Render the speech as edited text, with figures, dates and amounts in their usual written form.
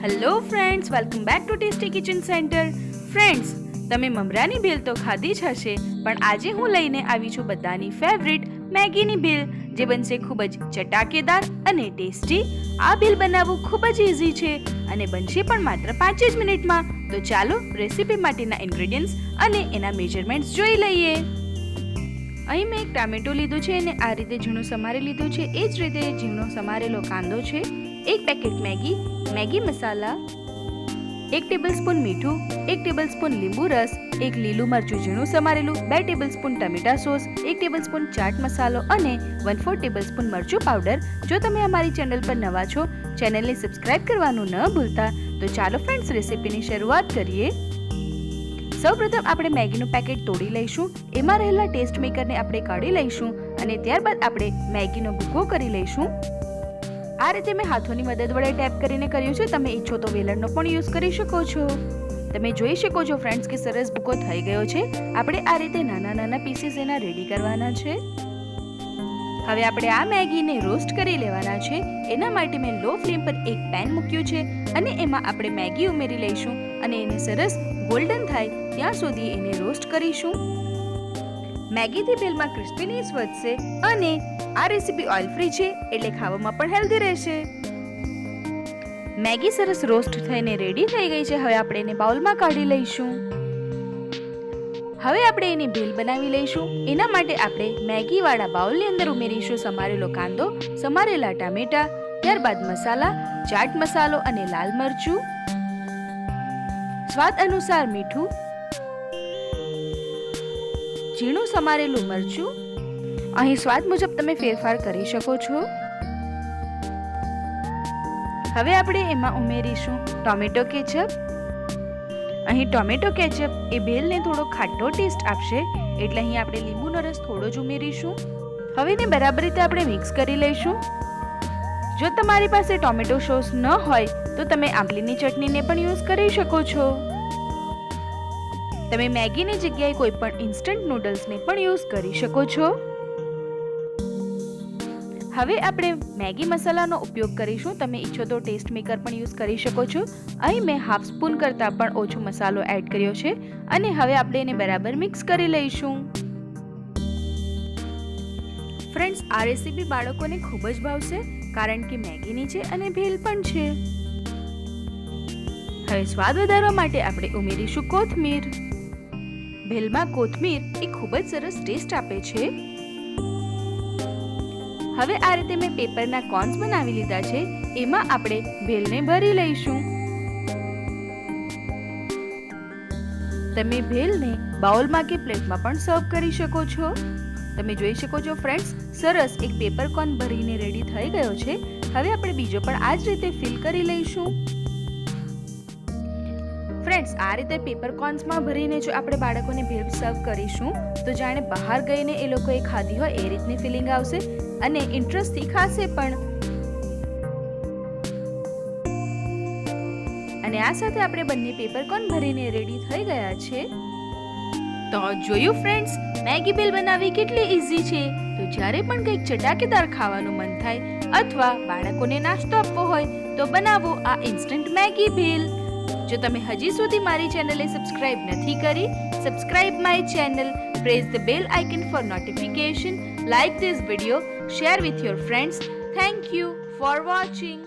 Hello friends, welcome back to tasty kitchen centre. Friends, તમે મમરાની ભેલ તો ખાધી જ હશે, પણ આજે હું લઈને આવી છું બધાની ફેવરિટ મેગીની ભેલ, જે બનશે ખૂબ જ ચટાકેદાર અને ટેસ્ટી. આ ભેલ બનાવવું ખૂબ જ ઇઝી છે અને બનશે પણ માત્ર 5 જ મિનિટમાં. તો ચાલો રેસીપી માટેના ઇન્ગ્રેડિયન્ટ્સ અને એના મેજરમેન્ટ્સ જોઈ લઈએ. અહીં મેં એક ટામેટો લીધું છે અને આ રીતે ઝીણું સમારી લીધું છે. એ જ રીતે ઝીણો સમારેલો કાંદો છે, એક પેકેટ મેગી મસાલા, 1 ટેબલસ્પૂન મીઠું, 1 ટેબલસ્પૂન લીંબુ રસ, 1 લીલું મરચું ઝીણું સમારેલું, 2 ટેબલસ્પૂન ટમેટા સોસ, 1 ટેબલસ્પૂન ચાટ મસાલો અને 1/4 ટેબલસ્પૂન મરચું પાવડર. જો તમે અમારી ચેનલ પર નવા છો, ચેનલને સબસ્ક્રાઇબ કરવાનું ન ભૂલતા. તો ચાલો ફ્રેન્ડ્સ, રેસીપીની શરૂઆત કરીએ. સૌપ્રથમ આપણે મેગીનું પેકેટ તોડી લઈશું. એમાં રહેલા ટેસ્ટ મેકરને આપણે કાઢી લઈશું અને ત્યારબાદ આપણે મેગીનો ભૂકો કરી લઈશું. આ રીતે મેં હાથોની મદદ વડે ટેપ કરીને કર્યું છે. તમે ઈચ્છો તો વેલણનો પણ યુઝ કરી શકો છો. તમે જોઈ શકો છો ફ્રેન્ડ્સ કે સરસ ભૂકો થઈ ગયો છે. આપણે આ રીતે નાના નાના પીસીસ એના રેડી કરવાના છે. હવે આપણે આ મેગીને રોસ્ટ કરી લેવાના છે. એના માટે મેં લો ફ્લેમ પર એક પેન મૂક્યું છે અને એમાં આપણે મેગી ઉમેરી લઈશું અને એને સરસ ગોલ્ડન થાય ત્યાં સુધી એને રોસ્ટ કરીશું. મેગીથી ભેલમાં ક્રિસ્પીનેસ વધશે અને આ રેસીપી ઓઇલ ફ્રી છે, એટલે ખાવામાં પણ હેલ્ધી રહેશે. મેગી સરસ રોસ્ટ થઈને રેડી થઈ ગઈ છે. હવે આપણે એને બાઉલમાં કાઢી લઈશું. હવે આપણે એની ભેલ બનાવી લઈશું. એના માટે આપણે મેગી વાળા બાઉલની અંદર ઉમેરીશું સમારેલો કાંદો, સમારેલા ટામેટા, ત્યારબાદ મસાલા, ચાટ મસાલો અને લાલ મરચું, સ્વાદ અનુસાર મીઠું, ઝીણું સમારેલું મરચું. અહીં સ્વાદ મુજબ તમે ફેરફાર કરી શકો છો. હવે આપણે એમાં ઉમેરીશું ટોમેટો કેચઅપ. અહીં ટોમેટો કેચઅપ એ ભેલને થોડો ખાટો ટેસ્ટ આપશે, એટલે અહીં આપણે લીંબુનો રસ થોડો જ ઉમેરીશું. હવે એને બરાબર રીતે આપણે મિક્સ કરી લઈશું. જો તમારી પાસે ટોમેટો સોસ ન હોય તો તમે આંબલીની ચટણીને પણ યુઝ કરી શકો છો. તમે મેગીની જગ્યાએ કોઈ પણ ઇન્સ્ટન્ટ નૂડલ્સને પણ યુઝ કરી શકો છો. હવે આપણે મેગી મસાલાનો ઉપયોગ કરીશું. તમે ઈચ્છો તો ટેસ્ટ મેકર પણ યુઝ કરી શકો છો. અહીં મેં હાફ સ્પૂન કરતાં પણ ઓછો મસાલો એડ કર્યો છે અને હવે આપણે એને બરાબર મિક્સ કરી લઈશું. ફ્રેન્ડ્સ, આ રેસીપી બાળકોને ખૂબ જ ભાવશે, કારણ કે મેગીની છે અને ભેલ પણ છે. હવે સ્વાદ વધારવા માટે આપણે ઉમેરીશું કોથમીર. ભેલમાં કોથમીર એ ખૂબ જ સરસ ટેસ્ટ આપે છે. હવે આ રીતે મેં પેપરના કોન્સ બનાવી લીધા છે. એમાં આપણે ભેલને ભરી લઈશું. તમે ભેલને બાઉલમાં કે પ્લેટમાં પણ સર્વ કરી શકો છો. તમે જોઈ શકો છો ફ્રેન્ડ્સ, સરસ એક પેપર કોર્ન ભરીને રેડી થઈ ગયો છે. હવે આપણે બીજો પણ આ જ રીતે ફિલ કરી લઈશું. ફ્રેન્ડ્સ, આ રીતે પેપર કોર્ન્સમાં ભરીને જો આપણે બાળકોને ભેલ સર્વ કરીશું તો જાણે બહાર ગઈને એ લોકોએ ખાધી હોય એ રીતની ફિલિંગ આવશે અને ઇન્ટરેસ્ટથી ખાશે પણ. અને આ સાથે આપણે બંને પેપર કોર્ન ભરીને રેડી થઈ ગયા છે. તો જોયું ફ્રેન્ડ્સ, મેગી ભેલ બનાવવી કેટલી ઇઝી છે. તો જ્યારે પણ કંઈક ચટાકેદાર ખાવાનું મન થાય અથવા બાળકોને નાસ્તો આપવો હોય તો બનાવો આ ઇન્સ્ટન્ટ મેગી ભેલ. જો તમે હજી સુધી મારી ચેનલને સબસ્ક્રાઇબ નથી કરી, subscribe my channel, press the bell icon for notification, like this video, share with your friends. Thank you for watching.